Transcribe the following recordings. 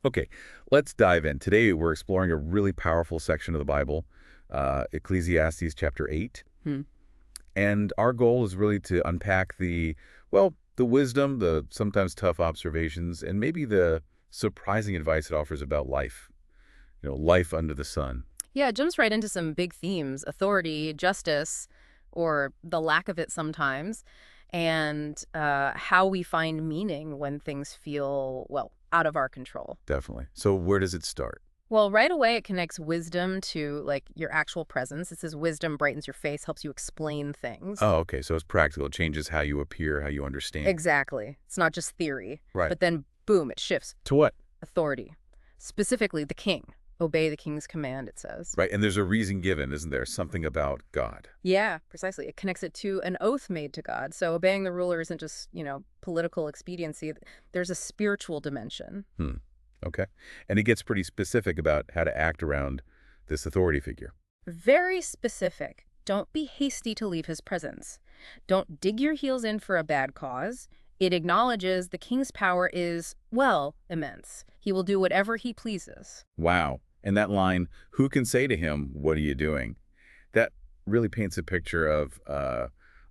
Okay, let's dive in. Today we're exploring a really powerful section of the Bible, Ecclesiastes chapter 8. Hmm. And our goal is really to unpack the wisdom, the sometimes tough observations, and maybe the surprising advice it offers about life, life under the sun. Yeah, it jumps right into some big themes: authority, justice, or the lack of it sometimes, and how we find meaning when things feel, well, out of our control. Definitely. So where does it start? Well, right away it connects wisdom to like your actual presence. It says wisdom brightens your face, helps you explain things. Oh, okay, so it's practical. It changes how you appear, how you understand. Exactly. It's not just theory. Right. But then, boom, it shifts. To what? Authority. Specifically, the king. Obey the king's command, it says. Right, and there's a reason given, isn't there? Something about God. Yeah, precisely. It connects it to an oath made to God. So obeying the ruler isn't just, political expediency. There's a spiritual dimension. Hmm. Okay. And it gets pretty specific about how to act around this authority figure. Very specific. Don't be hasty to leave his presence. Don't dig your heels in for a bad cause. It acknowledges the king's power is, well, immense. He will do whatever he pleases. Wow. And that line, who can say to him, what are you doing? That really paints a picture of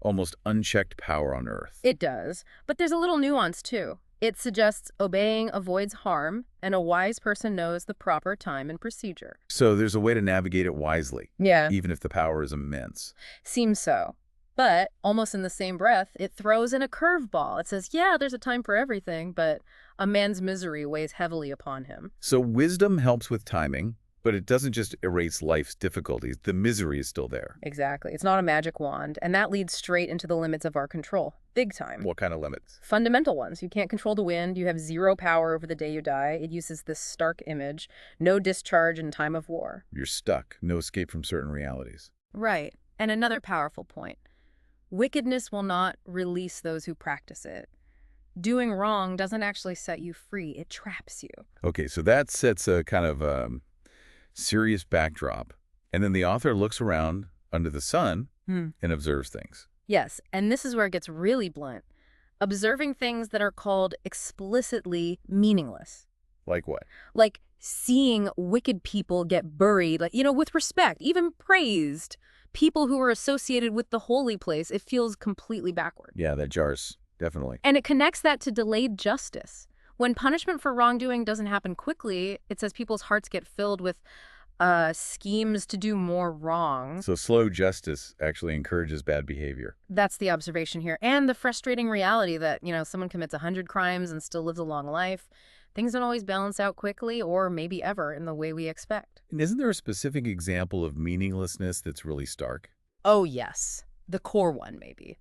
almost unchecked power on earth. It does, but there's a little nuance too. It suggests obeying avoids harm, and a wise person knows the proper time and procedure. So there's a way to navigate it wisely, Yeah. even if the power is immense. Seems so. But almost in the same breath, it throws in a curveball. It says, yeah, there's a time for everything, but a man's misery weighs heavily upon him. So wisdom helps with timing, but it doesn't just erase life's difficulties. The misery is still there. Exactly. It's not a magic wand, and that leads straight into the limits of our control. Big time. What kind of limits? Fundamental ones. You can't control the wind. You have zero power over the day you die. It uses this stark image. No discharge in time of war. You're stuck. No escape from certain realities. Right. And another powerful point. Wickedness will not release those who practice it. Doing wrong doesn't actually set you free. It traps you. Okay, so that sets a kind of serious backdrop. And then the author looks around under the sun and observes things. Yes, and this is where it gets really blunt. Observing things that are called explicitly meaningless. Like what? Like seeing wicked people get buried, like, with respect, even praised. People who are associated with the holy place, it feels completely backward. Yeah, that jars, definitely. And it connects that to delayed justice. When punishment for wrongdoing doesn't happen quickly, it says people's hearts get filled with schemes to do more wrong. So slow justice actually encourages bad behavior. That's the observation here. And the frustrating reality that, someone commits 100 crimes and still lives a long life. Things don't always balance out quickly or maybe ever in the way we expect. And isn't there a specific example of meaninglessness that's really stark? Oh, yes. The core one, maybe.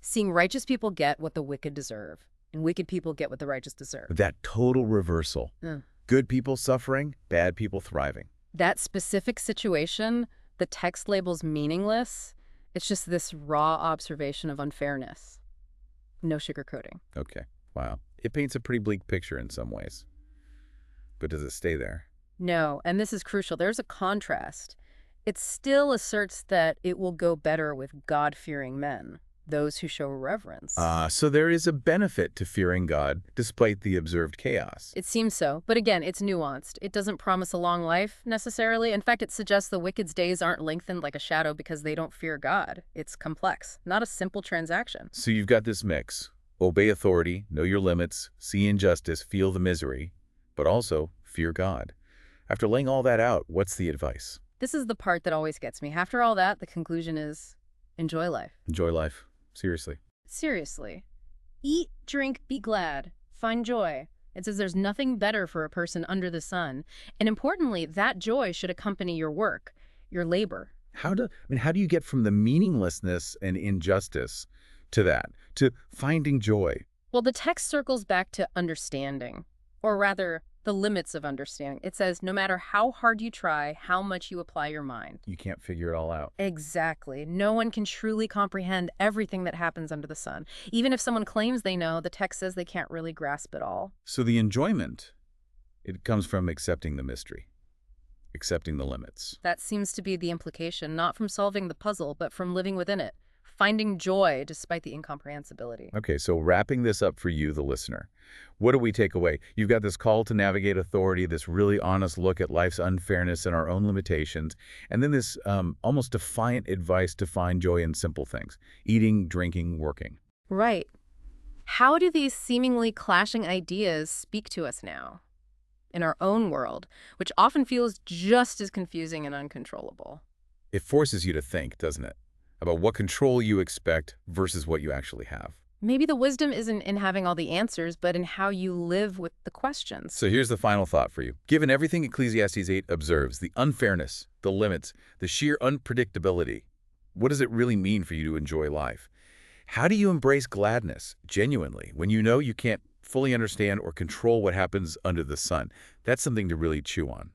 Seeing righteous people get what the wicked deserve, and wicked people get what the righteous deserve. That total reversal. Mm. Good people suffering, bad people thriving. That specific situation, the text labels meaningless. It's just this raw observation of unfairness. No sugarcoating. Okay, wow. It paints a pretty bleak picture in some ways. But does it stay there? No, and this is crucial. There's a contrast. It still asserts that it will go better with God-fearing men, those who show reverence. So there is a benefit to fearing God despite the observed chaos. It seems so, but again, it's nuanced. It doesn't promise a long life, necessarily. In fact, it suggests the wicked's days aren't lengthened like a shadow because they don't fear God. It's complex, not a simple transaction. So you've got this mix. Obey authority, know your limits, see injustice, feel the misery, but also fear God. After laying all that out, what's the advice? This is the part that always gets me. After all that, the conclusion is enjoy life. Enjoy life. Seriously. Seriously. Eat, drink, be glad. Find joy. It says there's nothing better for a person under the sun. And importantly, that joy should accompany your work, your labor. How do you get from the meaninglessness and injustice to that, to finding joy? Well, the text circles back to understanding, or rather, the limits of understanding. It says no matter how hard you try, how much you apply your mind. You can't figure it all out. Exactly. No one can truly comprehend everything that happens under the sun. Even if someone claims they know, the text says they can't really grasp it all. So the enjoyment, it comes from accepting the mystery, accepting the limits. That seems to be the implication, not from solving the puzzle, but from living within it, finding joy despite the incomprehensibility. Okay, so wrapping this up for you, the listener, what do we take away? You've got this call to navigate authority, this really honest look at life's unfairness and our own limitations, and then this almost defiant advice to find joy in simple things: eating, drinking, working. Right. How do these seemingly clashing ideas speak to us now, in our own world, which often feels just as confusing and uncontrollable? It forces you to think, doesn't it, about what control you expect versus what you actually have. Maybe the wisdom isn't in having all the answers, but in how you live with the questions. So here's the final thought for you. Given everything Ecclesiastes 8 observes, the unfairness, the limits, the sheer unpredictability, what does it really mean for you to enjoy life? How do you embrace gladness, genuinely, when you know you can't fully understand or control what happens under the sun? That's something to really chew on.